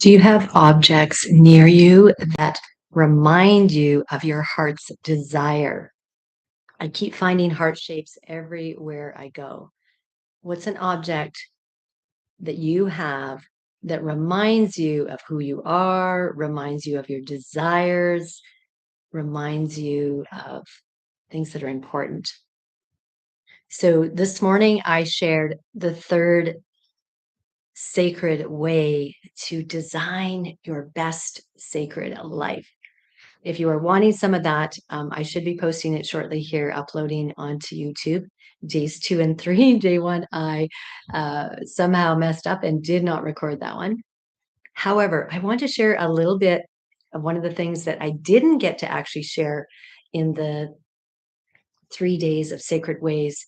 Do you have objects near you that remind you of your heart's desire? I keep finding heart shapes everywhere I go. What's an object that you have that reminds you of who you are, reminds you of your desires, reminds you of things that are important? So this morning I shared the third sacred way to design your best sacred life. If you are wanting some of that, I should be posting it shortly here, uploading onto YouTube. Days 2 and 3. Day 1, I somehow messed up and did not record that one. However, I want to share a little bit of one of the things that I didn't get to actually share in the 3 days of sacred ways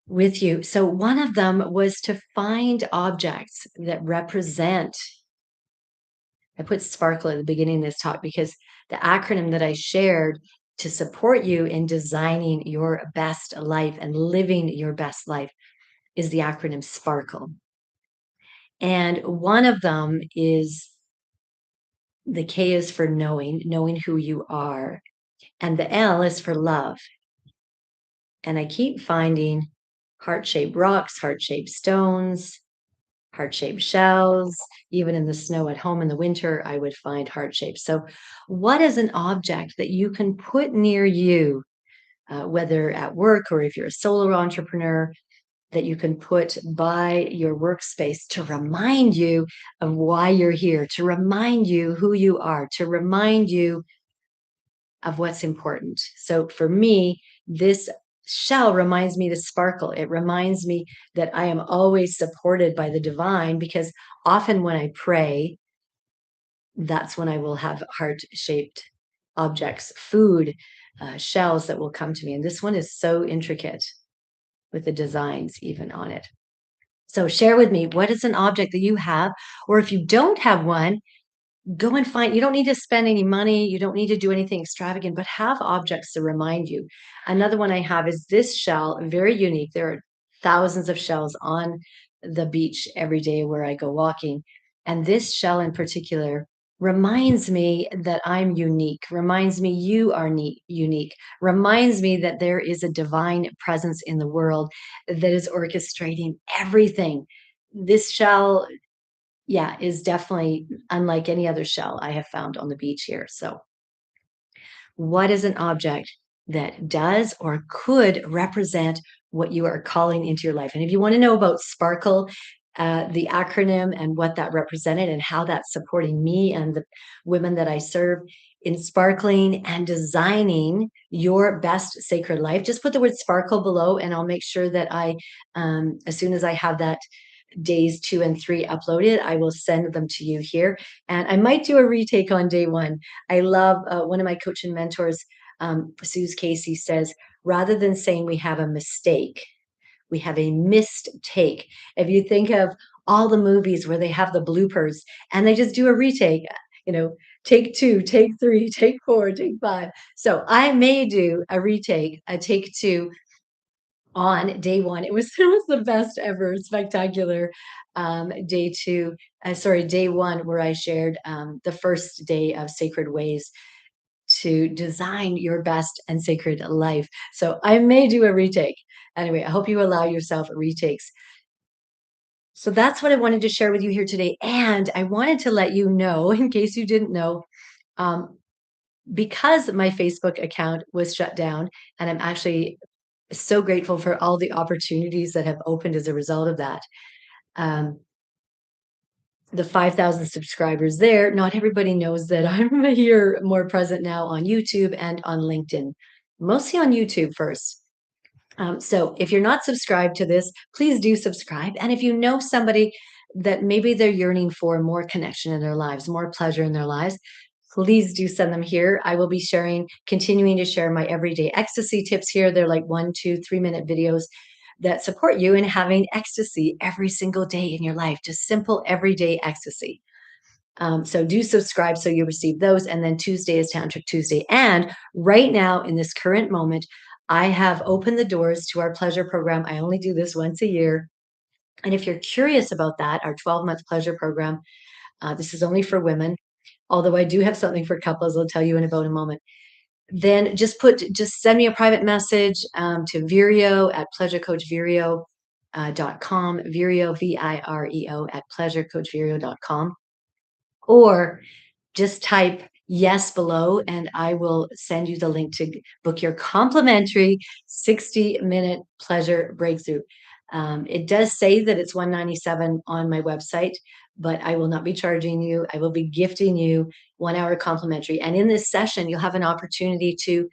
with you. So one of them was to find objects that represent. I put sparkle at the beginning of this talk because the acronym that I shared to support you in designing your best life and living your best life is the acronym SPARKLE. And one of them is the K is for knowing who you are. And the L is for love. And I keep finding heart-shaped rocks, heart-shaped stones, heart-shaped shells. Even in the snow at home in the winter, I would find heart-shaped. So what is an object that you can put near you, whether at work or if you're a solo entrepreneur, that you can put by your workspace to remind you of why you're here, to remind you who you are, to remind you of what's important. So for me, this shell reminds me to sparkle. It reminds me that I am always supported by the divine, because often when I pray, that's when I will have heart-shaped objects, food, shells that will come to me. And this one is so intricate with the designs even on it. So share with me, what is an object that you have? Or if you don't have one, go and find. You don't need to spend any money, you don't need to do anything extravagant, but have objects to remind you. Another one I have is this shell, very unique. There are thousands of shells on the beach every day where I go walking, and this shell in particular reminds me that I'm unique, reminds me you are unique, reminds me that there is a divine presence in the world that is orchestrating everything. This shell, yeah, is definitely unlike any other shell I have found on the beach here. So, what is an object that does or could represent what you are calling into your life? And if you want to know about Sparkle, the acronym and what that represented and how that's supporting me and the women that I serve in sparkling and designing your best sacred life, just put the word sparkle below and I'll make sure that as soon as I have that days 2 and 3 uploaded, I will send them to you here. And I might do a retake on day 1. I love one of my coach and mentors, Suze Casey, says, rather than saying we have a mistake, we have a missed take. If you think of all the movies where they have the bloopers and they just do a retake, you know, take 2, take 3, take 4, take 5. So I may do a retake, a take 2 on day 1. It was the best ever, spectacular, day 2, sorry, day 1, where I shared, the first day of sacred ways to design your best and sacred life. So I may do a retake. Anyway, I hope you allow yourself retakes. So that's what I wanted to share with you here today, and I wanted to let you know, in case you didn't know, um, because my Facebook account was shut down, and I'm actually so grateful for all the opportunities that have opened as a result of that. Um, the 5,000 subscribers there, not everybody knows that I'm here more present now on YouTube and on LinkedIn, mostly on YouTube first. So if you're not subscribed to this, please do subscribe. And if you know somebody that maybe they're yearning for more connection in their lives, more pleasure in their lives, please do send them here. I will be continuing to share my everyday ecstasy tips here. They're like 1, 2, 3-minute videos that support you in having ecstasy every single day in your life, just simple everyday ecstasy. So do subscribe so you receive those. And then Tuesday is Tantric Tuesday. And right now, in this current moment, I have opened the doors to our pleasure program. I only do this once a year. And if you're curious about that, our 12-month pleasure program, This is only for women, although I do have something for couples I'll tell you in about a moment. Then just send me a private message to Vireo at pleasurecoachvireo.com, Vireo, Vireo at pleasurecoachvireo.com, or just type yes below and I will send you the link to book your complimentary 60-minute pleasure breakthrough. It does say that it's $197 on my website, but I will not be charging you. I will be gifting you 1 hour complimentary. And in this session, you'll have an opportunity to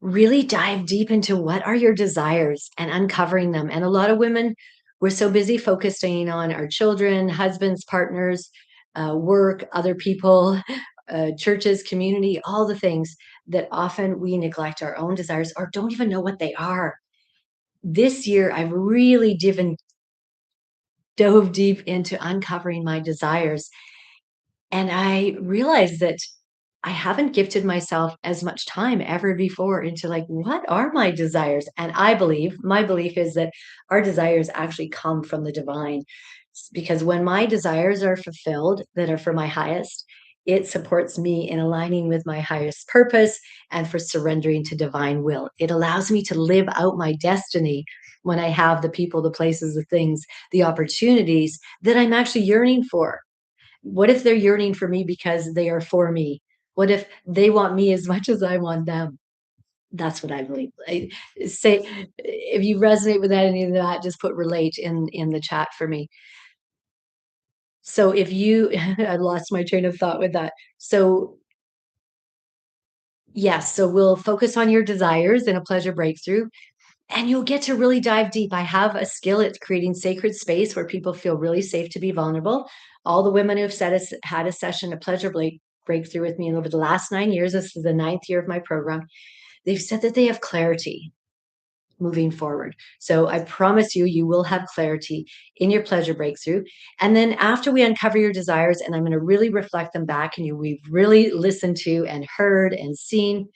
really dive deep into what are your desires and uncovering them. And a lot of women, we're so busy focusing on our children, husbands, partners, work, other people, churches, community, all the things that often we neglect our own desires or don't even know what they are. This year, I've really dove deep into uncovering my desires. And I realized that I haven't gifted myself as much time ever before into like, what are my desires? And my belief is that our desires actually come from the divine. Because when my desires are fulfilled, that are for my highest, it supports me in aligning with my highest purpose and for surrendering to divine will. It allows me to live out my destiny when I have the people, the places, the things, the opportunities that I'm actually yearning for. What if they're yearning for me because they are for me? What if they want me as much as I want them? That's what I believe. I say if you resonate with any of that, just put relate in the chat for me. So if you I lost my train of thought with that. So yes, so we'll focus on your desires in a pleasure breakthrough. And you'll get to really dive deep. I have a skill at creating sacred space where people feel really safe to be vulnerable. All the women who've had a session, a pleasure breakthrough with me over the last 9 years, this is the ninth year of my program, they've said that they have clarity moving forward. So I promise you, you will have clarity in your pleasure breakthrough. And then after we uncover your desires, and I'm going to really reflect them back, and we've really listened to and heard and seen,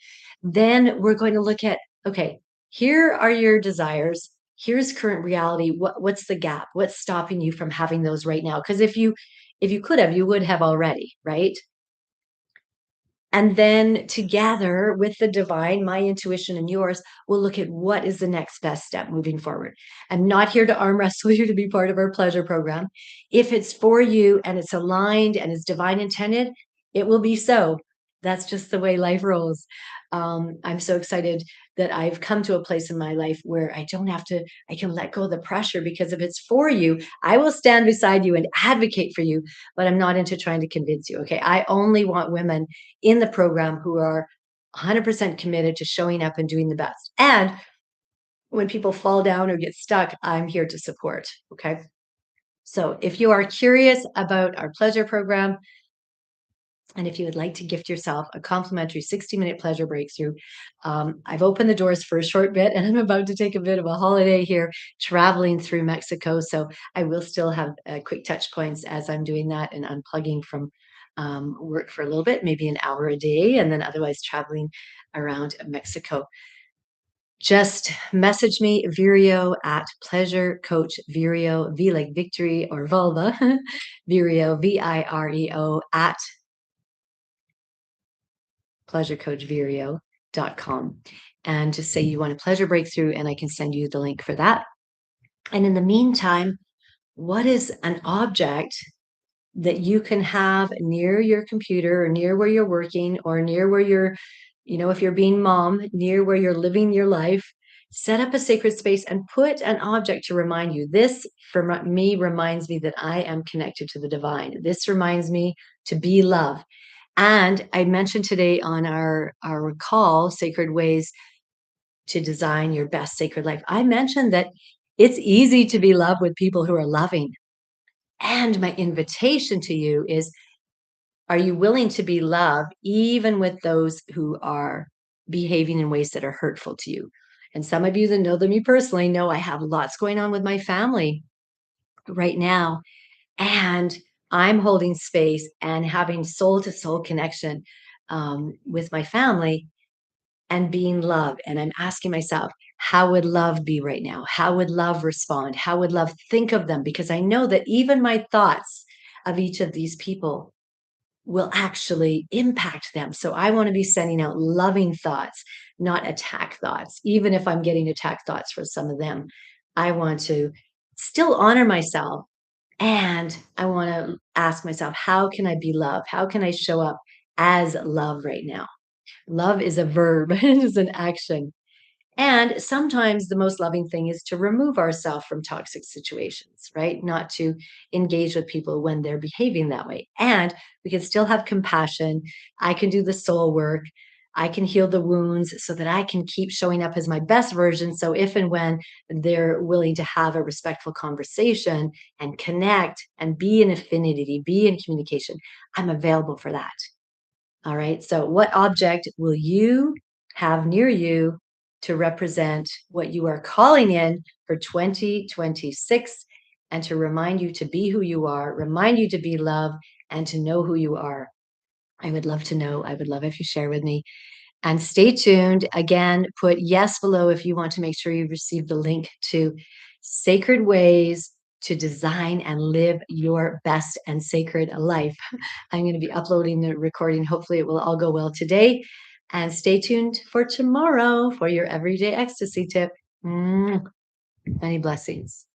then we're going to look at, okay, here are your desires. Here's current reality. What's the gap? What's stopping you from having those right now? Because if you could have, you would have already, right? And then together with the divine, my intuition and yours, we'll look at what is the next best step moving forward. I'm not here to arm wrestle you to be part of our pleasure program. If it's for you and it's aligned and is divine intended, it will be so. That's just the way life rolls. I'm so excited that I've come to a place in my life where I can let go of the pressure because if it's for you, I will stand beside you and advocate for you, but I'm not into trying to convince you. Okay. I only want women in the program who are 100% committed to showing up and doing the best. And when people fall down or get stuck, I'm here to support. Okay. So if you are curious about our pleasure program, and if you would like to gift yourself a complimentary 60-minute pleasure breakthrough, I've opened the doors for a short bit and I'm about to take a bit of a holiday here, traveling through Mexico. So I will still have quick touch points as I'm doing that and unplugging from work for a little bit, maybe an hour a day, and then otherwise traveling around Mexico. Just message me, Vireo at Pleasure Coach Vireo, V like victory or vulva, Vireo, Vireo at pleasurecoachvireo.com, and just say you want a pleasure breakthrough and I can send you the link for that. And in the meantime, what is an object that you can have near your computer or near where you're working or near where you're, if you're being mom, near where you're living your life, set up a sacred space and put an object to remind you. This, for me, reminds me that I am connected to the divine. This reminds me to be love. And I mentioned today on our call, Sacred Ways to Design Your Best Sacred Life, I mentioned that it's easy to be loved with people who are loving. And my invitation to you is, are you willing to be loved even with those who are behaving in ways that are hurtful to you? And some of you that know me personally know I have lots going on with my family right now. And I'm holding space and having soul to soul connection with my family and being love. And I'm asking myself, how would love be right now? How would love respond? How would love think of them? Because I know that even my thoughts of each of these people will actually impact them. So I want to be sending out loving thoughts, not attack thoughts. Even if I'm getting attack thoughts for some of them, I want to still honor myself, and I want to ask myself, how can I be love? How can I show up as love right now? Love is a verb, it is an action. And sometimes the most loving thing is to remove ourselves from toxic situations, right? Not to engage with people when they're behaving that way. And we can still have compassion. I can do the soul work. I can heal the wounds so that I can keep showing up as my best version. So if and when they're willing to have a respectful conversation and connect and be in affinity, be in communication, I'm available for that. All right. So, what object will you have near you to represent what you are calling in for 2026 and to remind you to be who you are, remind you to be love, and to know who you are? I would love to know. I would love if you share with me. And stay tuned. Again, put yes below if you want to make sure you receive the link to Sacred Ways to Design and Live Your Best and Sacred Life. I'm going to be uploading the recording. Hopefully, it will all go well today. And stay tuned for tomorrow for your everyday ecstasy tip. Many blessings.